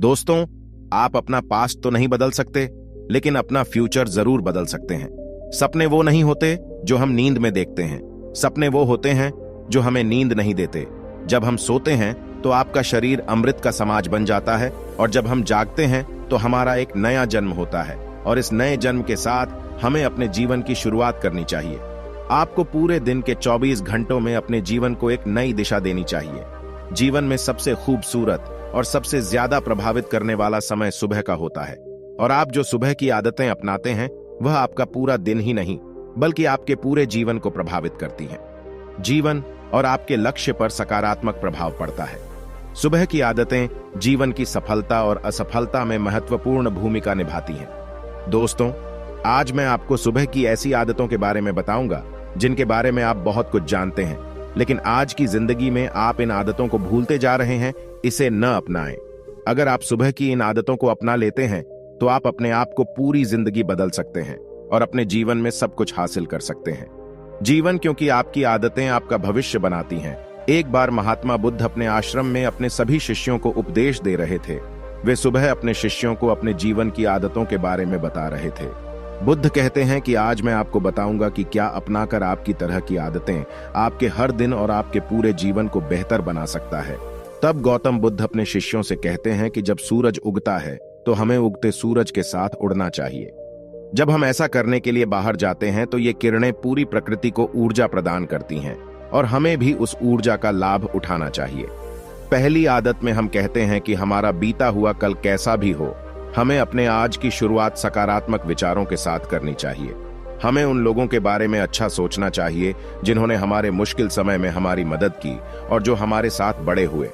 दोस्तों, आप अपना पास्ट तो नहीं बदल सकते, लेकिन अपना फ्यूचर जरूर बदल सकते हैं। सपने वो नहीं होते जो हम नींद में देखते हैं, सपने वो होते हैं जो हमें नींद नहीं देते। जब हम सोते हैं तो आपका शरीर अमृत का समाज बन जाता है, और जब हम जागते हैं तो हमारा एक नया जन्म होता है, और इस नए जन्म के साथ हमें अपने जीवन की शुरुआत करनी चाहिए। आपको पूरे दिन के 24 घंटों में अपने जीवन को एक नई दिशा देनी चाहिए। जीवन में सबसे खूबसूरत और सबसे ज्यादा प्रभावित करने वाला समय सुबह का होता है, और आप जो सुबह की आदतें अपनाते हैं वह आपका पूरा दिन ही नहीं बल्कि आपके पूरे जीवन को प्रभावित करती हैं। जीवन और आपके लक्ष्य पर सकारात्मक प्रभाव पड़ता है। सुबह की आदतें जीवन की सफलता और असफलता में महत्वपूर्ण भूमिका निभाती हैं। दोस्तों, आज मैं आपको सुबह की ऐसी आदतों के बारे में बताऊंगा जिनके बारे में आप बहुत कुछ जानते हैं, लेकिन आज की जिंदगी में आप इन आदतों को भूलते जा रहे हैं। इसे न अपनाएं। अगर आप सुबह की इन आदतों को अपना लेते हैं तो आप अपने आप को पूरी जिंदगी बदल सकते हैं और अपने जीवन में सब कुछ हासिल कर सकते हैं। जीवन, क्योंकि आपकी आदतें आपका भविष्य बनाती हैं। एक बार महात्मा बुद्ध अपने आश्रम में अपने सभी शिष्यों को उपदेश दे रहे थे। वे सुबह अपने शिष्यों को अपने जीवन की आदतों के बारे में बता रहे थे। बुद्ध कहते हैं कि आज मैं आपको बताऊंगा कि क्या अपनाकर आपकी तरह की आदतें आपके हर दिन और आपके पूरे जीवन को बेहतर बना सकता है। तब गौतम बुद्ध अपने शिष्यों से कहते हैं कि जब सूरज उगता है तो हमें उगते सूरज के साथ उड़ना चाहिए। जब हम ऐसा करने के लिए बाहर जाते हैं तो ये किरणें पूरी प्रकृति को ऊर्जा प्रदान करती हैं, और हमें भी उस ऊर्जा का लाभ उठाना चाहिए। पहली आदत में हम कहते हैं कि हमारा बीता हुआ कल कैसा भी हो, हमें अपने आज की शुरुआत सकारात्मक विचारों के साथ करनी चाहिए। हमें उन लोगों के बारे में अच्छा सोचना चाहिए जिन्होंने हमारे मुश्किल समय में हमारी मदद की और जो हमारे साथ बड़े हुए।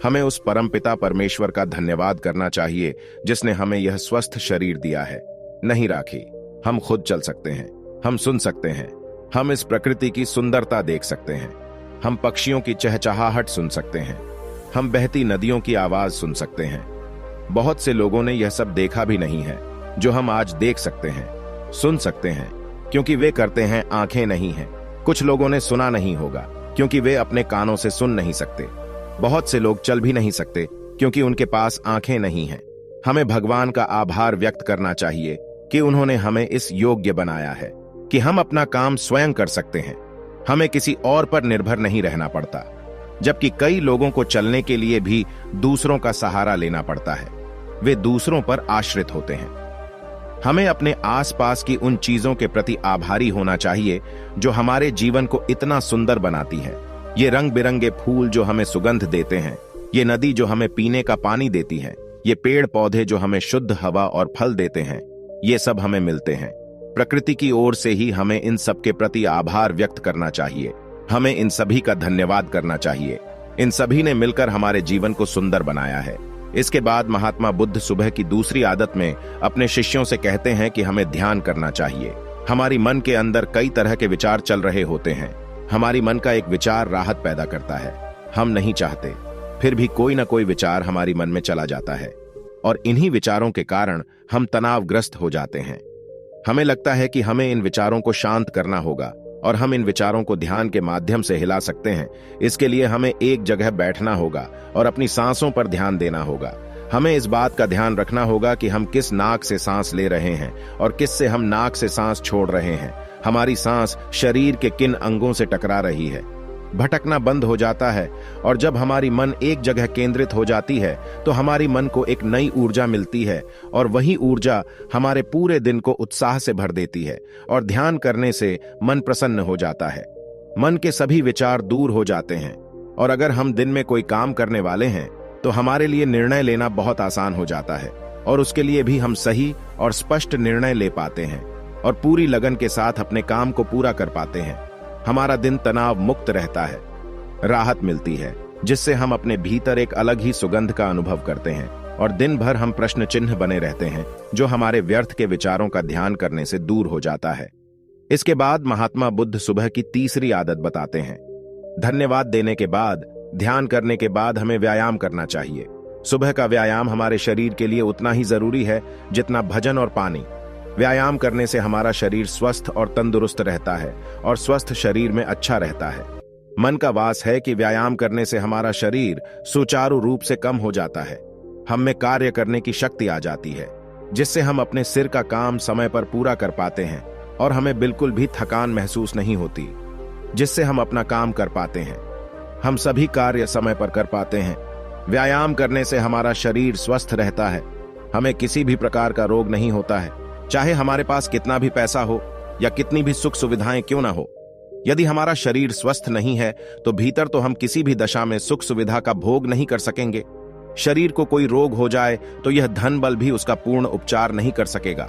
हमें उस परमपिता परमेश्वर का धन्यवाद करना चाहिए जिसने हमें यह स्वस्थ शरीर दिया है, नहीं राखी। हम खुद चल सकते हैं, हम सुन सकते हैं, हम इस प्रकृति की सुंदरता देख सकते हैं, हम पक्षियों की चहचहाहट सुन सकते हैं, हम बहती नदियों की आवाज सुन सकते हैं। बहुत से लोगों ने यह सब देखा भी नहीं है जो हम आज देख सकते हैं, सुन सकते हैं, क्योंकि वे करते हैं आंखें नहीं हैं। कुछ लोगों ने सुना नहीं होगा क्योंकि वे अपने कानों से सुन नहीं सकते। बहुत से लोग चल भी नहीं सकते क्योंकि उनके पास आंखें नहीं हैं। हमें भगवान का आभार व्यक्त करना चाहिए कि उन्होंने हमें इस योग्य बनाया है कि हम अपना काम स्वयं कर सकते हैं। हमें किसी और पर निर्भर नहीं रहना पड़ता, जबकि कई लोगों को चलने के लिए भी दूसरों का सहारा लेना पड़ता है। वे दूसरों पर आश्रित होते हैं। हमें अपने आसपास की उन चीजों के प्रति आभारी होना चाहिए जो हमारे जीवन को इतना सुंदर बनाती है। ये रंग बिरंगे फूल जो हमें सुगंध देते हैं, ये नदी जो हमें पीने का पानी देती है, ये पेड़ पौधे जो हमें शुद्ध हवा और फल देते हैं, ये सब हमें मिलते हैं। प्रकृति की ओर से ही हमें इन सब के प्रति आभार व्यक्त करना चाहिए। हमें इन सभी का धन्यवाद करना चाहिए। इन सभी ने मिलकर हमारे जीवन को सुंदर बनाया है। इसके बाद महात्मा बुद्ध सुबह की दूसरी आदत में अपने शिष्यों से कहते हैं कि हमें ध्यान करना चाहिए। हमारी मन के अंदर कई तरह के विचार चल रहे होते हैं। हमारी मन का एक विचार राहत पैदा करता है। हम नहीं चाहते, फिर भी कोई ना कोई विचार हमारी मन में चला जाता है, और इन्हीं विचारों के कारण हम तनावग्रस्त हो जाते हैं। हमें लगता है कि हमें इन विचारों को शांत करना होगा, और हम इन विचारों को ध्यान के माध्यम से हिला सकते हैं। इसके लिए हमें एक जगह बैठना होगा और अपनी सांसों पर ध्यान देना होगा। हमें इस बात का ध्यान रखना होगा कि हम किस नाक से सांस ले रहे हैं और किस से हम नाक से सांस छोड़ रहे हैं। हमारी सांस शरीर के किन अंगों से टकरा रही है। भटकना बंद हो जाता है, और जब हमारी मन एक जगह केंद्रित हो जाती है तो हमारी मन को एक नई ऊर्जा मिलती है, और वही ऊर्जा हमारे पूरे दिन को उत्साह से भर देती है। और ध्यान करने से मन प्रसन्न हो जाता है, मन के सभी विचार दूर हो जाते हैं, और अगर हम दिन में कोई काम करने वाले हैं तो हमारे लिए निर्णय लेना बहुत आसान हो जाता है, और उसके लिए भी हम सही और स्पष्ट निर्णय ले पाते हैं और पूरी लगन के साथ अपने काम को पूरा कर पाते हैं। हमारा दिन तनाव मुक्त रहता है, राहत मिलती है, जिससे हम अपने भीतर एक अलग ही सुगंध का अनुभव करते हैं, और दिन भर हम प्रश्न चिन्ह बने रहते हैं जो हमारे व्यर्थ के विचारों का ध्यान करने से दूर हो जाता है। इसके बाद महात्मा बुद्ध सुबह की तीसरी आदत बताते हैं। धन्यवाद देने के बाद, ध्यान करने के बाद हमें व्यायाम करना चाहिए। सुबह का व्यायाम हमारे शरीर के लिए उतना ही जरूरी है जितना भजन और पानी। व्यायाम करने से हमारा शरीर स्वस्थ और तंदुरुस्त रहता है, और स्वस्थ शरीर में अच्छा रहता है। मन का वास है कि व्यायाम करने से हमारा शरीर सुचारू रूप से कम हो जाता है। हम में कार्य करने की शक्ति आ जाती है, जिससे हम अपने सिर का काम समय पर पूरा कर पाते हैं और हमें बिल्कुल भी थकान महसूस नहीं होती, जिससे हम अपना काम कर पाते हैं। हम सभी कार्य समय पर कर पाते हैं। व्यायाम करने से हमारा शरीर स्वस्थ रहता है। हमें किसी भी प्रकार का रोग नहीं होता है, चाहे हमारे पास कितना भी पैसा हो या कितनी भी सुख सुविधाएं क्यों ना हो। यदि हमारा शरीर स्वस्थ नहीं है तो भीतर तो हम किसी भी दशा में सुख सुविधा का भोग नहीं कर सकेंगे। शरीर को कोई रोग हो जाए तो यह धन बल भी उसका पूर्ण उपचार नहीं कर सकेगा।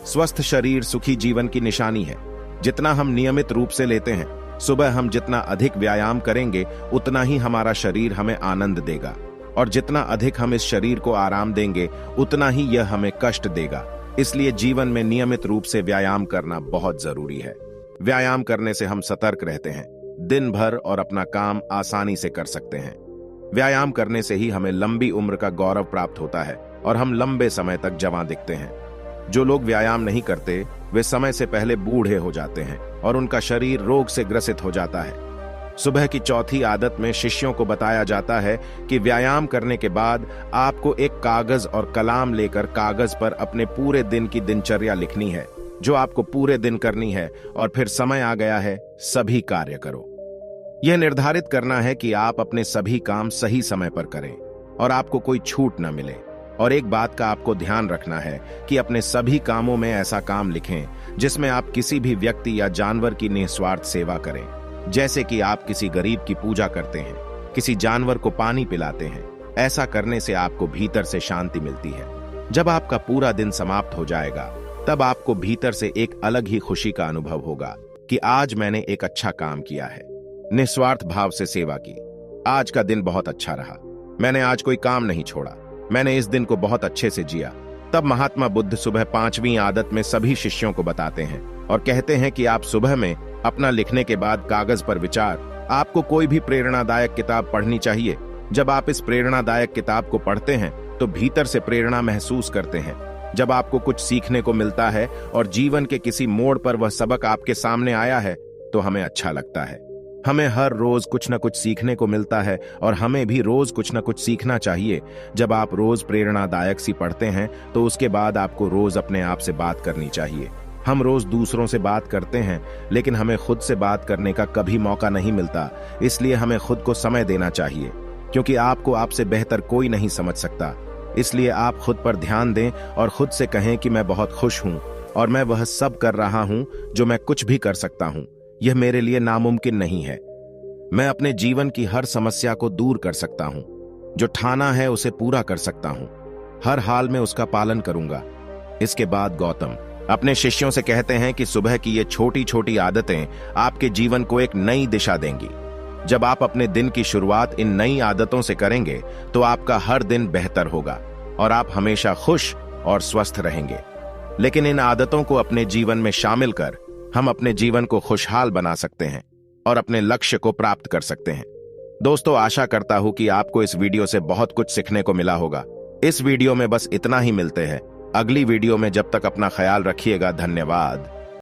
स्वस्थ शरीर सुखी जीवन की निशानी है। जितना हम नियमित रूप से लेते हैं, सुबह हम जितना अधिक व्यायाम करेंगे उतना ही हमारा शरीर हमें आनंद देगा, और जितना अधिक हम इस शरीर को आराम देंगे उतना ही यह हमें कष्ट देगा। इसलिए जीवन में नियमित रूप से व्यायाम करना बहुत जरूरी है। व्यायाम करने से हम सतर्क रहते हैं, दिन भर और अपना काम आसानी से कर सकते हैं। व्यायाम करने से ही हमें लंबी उम्र का गौरव प्राप्त होता है और हम लंबे समय तक जवान दिखते हैं। जो लोग व्यायाम नहीं करते वे समय से पहले बूढ़े हो जाते हैं और उनका शरीर रोग से ग्रसित हो जाता है। सुबह की चौथी आदत में शिष्यों को बताया जाता है कि व्यायाम करने के बाद आपको एक कागज और कलाम लेकर कागज पर अपने पूरे दिन की दिनचर्या लिखनी है, जो आपको पूरे दिन करनी है, और फिर समय आ गया है, सभी कार्य करो। यह निर्धारित करना है कि आप अपने सभी काम सही समय पर करें और आपको कोई छूट न मिले। और एक बात का आपको ध्यान रखना है कि अपने सभी कामों में ऐसा काम लिखें जिसमें आप किसी भी व्यक्ति या जानवर की निस्वार्थ सेवा करें। जैसे कि आप किसी गरीब की पूजा करते हैं, किसी जानवर को पानी पिलाते हैं। ऐसा करने से आपको भीतर से शांति मिलती है। जब आपका पूरा दिन समाप्त हो जाएगा तब आपको भीतर से एक अलग ही खुशी का अनुभव होगा कि आज मैंने एक अच्छा काम किया है। निस्वार्थ भाव से सेवा की। आज का दिन बहुत अच्छा रहा, मैंने आज कोई काम नहीं छोड़ा, मैंने इस दिन को बहुत अच्छे से जिया। तब महात्मा बुद्ध सुबह 5वीं आदत में सभी शिष्यों को बताते हैं और कहते हैं कि आप सुबह में अपना लिखने के बाद कागज पर विचार, आपको कोई भी प्रेरणादायक किताब पढ़नी चाहिए। जब आप इस प्रेरणादायक किताब को पढ़ते हैं तो भीतर से प्रेरणा महसूस करते हैं। जब आपको कुछ सीखने को मिलता है और जीवन के किसी मोड़ पर वह सबक आपके सामने आया है तो हमें अच्छा लगता है। हमें हर रोज कुछ न कुछ सीखने को मिलता है और हमें भी रोज कुछ न कुछ सीखना चाहिए। जब आप रोज प्रेरणादायक सी पढ़ते हैं तो उसके बाद आपको रोज अपने आप से बात करनी चाहिए। हम रोज दूसरों से बात करते हैं लेकिन हमें खुद से बात करने का कभी मौका नहीं मिलता। इसलिए हमें खुद को समय देना चाहिए, क्योंकि आपको आपसे बेहतर कोई नहीं समझ सकता। इसलिए आप खुद पर ध्यान दें और खुद से कहें कि मैं बहुत खुश हूं और मैं वह सब कर रहा हूं जो मैं कुछ भी कर सकता हूं। यह मेरे लिए नामुमकिन नहीं है। मैं अपने जीवन की हर समस्या को दूर कर सकता हूं। जो ठाना है उसे पूरा कर सकता हूं। हर हाल में उसका पालन करूंगा। इसके बाद गौतम अपने शिष्यों से कहते हैं कि सुबह की ये छोटी छोटी आदतें आपके जीवन को एक नई दिशा देंगी। जब आप अपने दिन की शुरुआत इन नई आदतों से करेंगे तो आपका हर दिन बेहतर होगा और आप हमेशा खुश और स्वस्थ रहेंगे। लेकिन इन आदतों को अपने जीवन में शामिल कर हम अपने जीवन को खुशहाल बना सकते हैं और अपने लक्ष्य को प्राप्त कर सकते हैं। दोस्तों, आशा करता हूं कि आपको इस वीडियो से बहुत कुछ सीखने को मिला होगा। इस वीडियो में बस इतना ही। मिलते हैं अगली वीडियो में। जब तक अपना ख्याल रखिएगा। धन्यवाद।